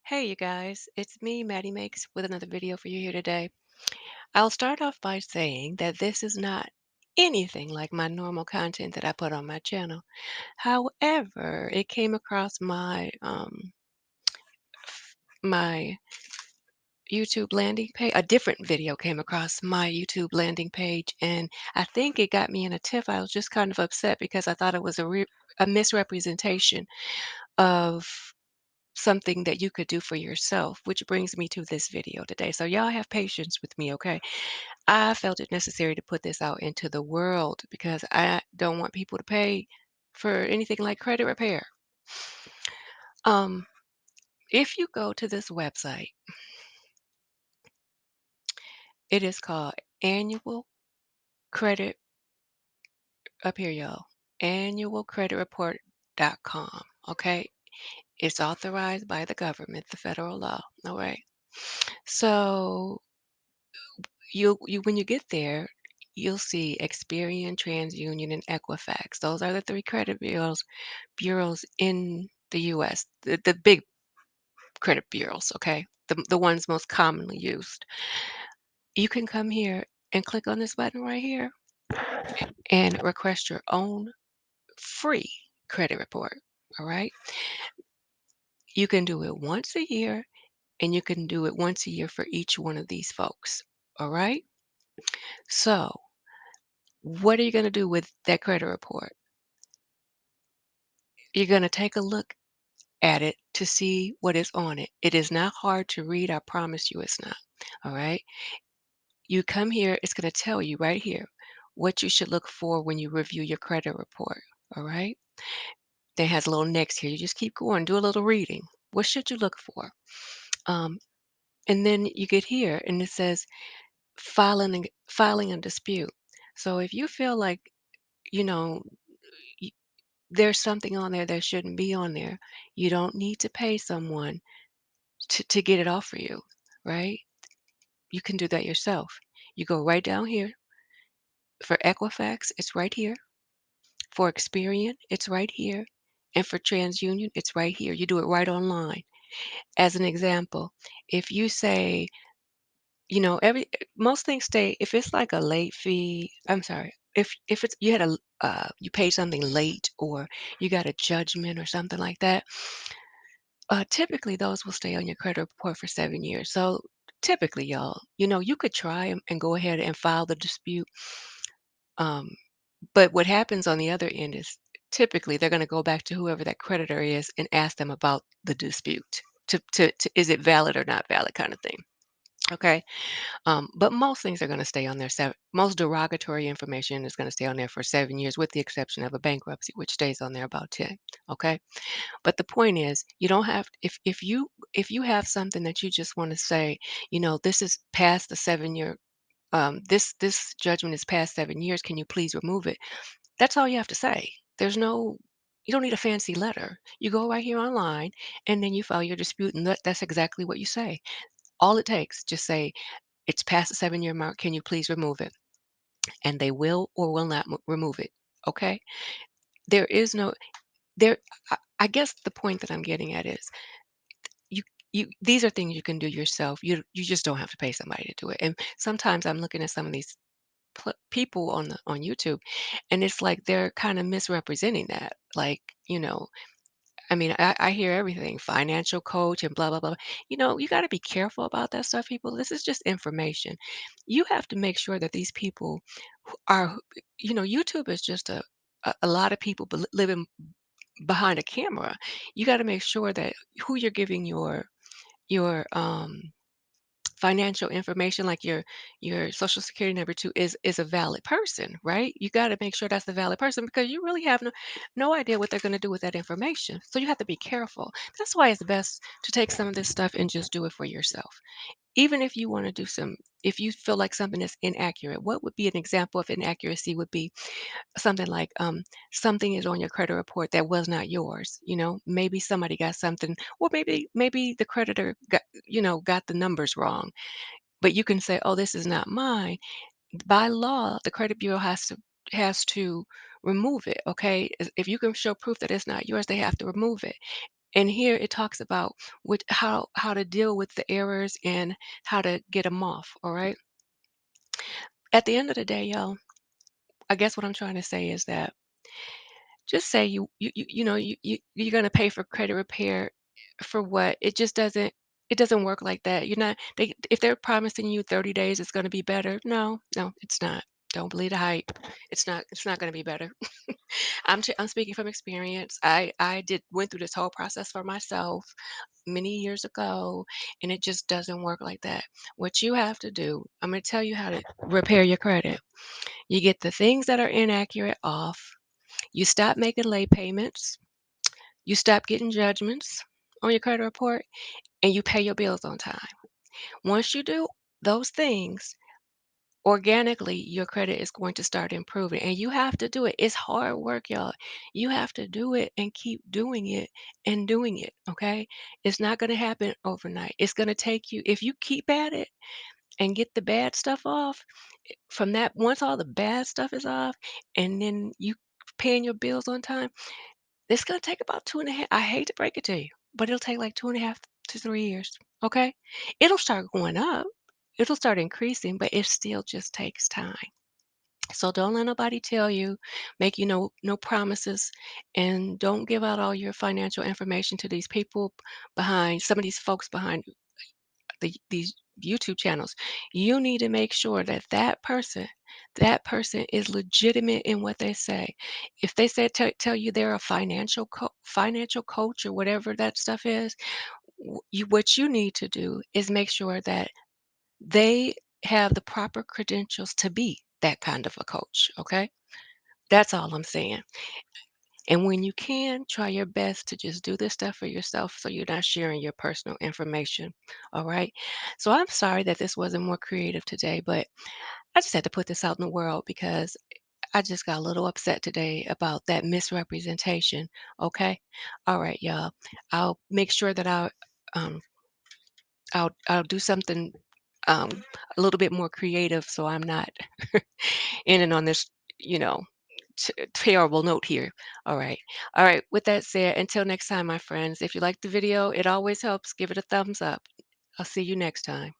Hey, you guys, it's me, Maddie Makes, with another video for you here today. I'll start off by saying that this is not anything like my normal content that I put on my channel. However, it came across my YouTube landing page. A different video came across my YouTube landing page, and I think it got me in a tiff. I was just kind of upset because I thought it was a misrepresentation of something that you could do for yourself, which brings me to this video today. So y'all have patience with me, okay? I felt it necessary to put this out into the world because I don't want people to pay for anything like credit repair. Um, if you go to this website, it is called Annual Credit up here, y'all. Annualcreditreport.com. Okay. It's authorized by the government, the federal law. All right. So you when you get there, you'll see Experian, TransUnion, and Equifax. Those are the three credit bureaus in the U.S. The big credit bureaus. Okay, the ones most commonly used. You can come here and click on this button right here and request your own free credit report. All right, you can do it once a year, and you can do it once a year for each one of these folks. All right. So, what are you going to do with that credit report? You're going to take a look at it to see what is on it. It is not hard to read. I promise you it's not. All right. You come here, it's going to tell you right here what you should look for when you review your credit report. All right. Then it has a little next here. You just keep going, do a little reading. What should you look for? Um, and then you get here and it says filing a dispute. So if you feel like, you know, y- there's something on there that shouldn't be on there, you don't need to pay someone to get it off for you, right? You can do that yourself. You go right down here. For Equifax, it's right here. For Experian, it's right here. And for TransUnion, it's right here. You do it right online. As an example, if you say, every most things stay if it's like a late fee, I'm sorry, if it's you had a you paid something late or you got a judgment or something like that, typically, those will stay on your credit report for 7 years. So typically, y'all, you could try and go ahead and file the dispute. Um, but what happens on the other end is typically they're going to go back to whoever that creditor is and ask them about the dispute. To is it valid or not valid kind of thing. Okay. But most things are going to stay on there. Most derogatory information is going to stay on there for 7 years, with the exception of a bankruptcy, which stays on there about 10. Okay. But the point is, you don't have if you have something that you just want to say, this is past the 7 year this judgment is past 7 years. Can you please remove it? That's all you have to say. There's no you don't need a fancy letter. You go right here online and then you file your dispute, and that's exactly what you say. All it takes, just say it's past the 7 year mark. Can you please remove it? And they will or will not remove it. Okay. There is no there. I guess the point that I'm getting at is you these are things you can do yourself. You just don't have to pay somebody to do it. And sometimes I'm looking at some of these people on YouTube, and it's like they're kind of misrepresenting that. Like, I mean, I hear everything, financial coach and blah blah blah. You got to be careful about that stuff, people. This is just information. You have to make sure that these people are, YouTube is just a lot of people living behind a camera. You got to make sure that who you're giving your financial information, like your social security number to, is a valid person, right? You got to make sure that's the valid person because you really have no idea what they're going to do with that information. So you have to be careful. That's why it's best to take some of this stuff and just do it for yourself. Even if you want to do if you feel like something is inaccurate, what would be an example of inaccuracy would be something like, something is on your credit report that was not yours. Maybe somebody got something, or maybe the creditor got the numbers wrong, but you can say, oh, this is not mine. By law, the credit bureau has to remove it. Okay, if you can show proof that it's not yours, they have to remove it. And here it talks about how to deal with the errors and how to get them off, all right? At the end of the day, y'all, I guess what I'm trying to say is that just say you're gonna pay for credit repair for what? It doesn't work like that. You're not they if they're promising you 30 days it's gonna be better. No, no, it's not. Don't believe the hype. It's not gonna be better. I'm speaking from experience. I did went through this whole process for myself many years ago, and it just doesn't work like that. What you have to do, I'm gonna tell you how to repair your credit. You get the things that are inaccurate off. You stop making late payments. You stop getting judgments on your credit report, and you pay your bills on time. Once you do those things, organically, your credit is going to start improving. And you have to do it. It's hard work, y'all. You have to do it and keep doing it and doing it. Okay. It's not going to happen overnight. It's going to take you, if you keep at it and get the bad stuff off, from that, once all the bad stuff is off, and then you paying your bills on time, it's gonna take about 2 and a half. I hate to break it to you, but it'll take like 2.5 to 3 years, okay? It'll start going up, it'll start increasing, but it still just takes time. So don't let nobody tell you, make you no promises, and don't give out all your financial information to these people behind some of these folks behind these YouTube channels. You need to make sure that that person is legitimate in what they say. If they say tell you they're a financial coach or whatever that stuff is, what you need to do is make sure that they have the proper credentials to be that kind of a coach. Okay, that's all I'm saying. And when you can, try your best to just do this stuff for yourself so you're not sharing your personal information. All right. So I'm sorry that this wasn't more creative today, but I just had to put this out in the world because I just got a little upset today about that misrepresentation. Okay. All right, y'all. I'll make sure that um I'll do something a little bit more creative so I'm not ending on this, you know, terrible note here. All right. All right. With that said, until next time, my friends, if you like the video, it always helps. Give it a thumbs up. I'll see you next time.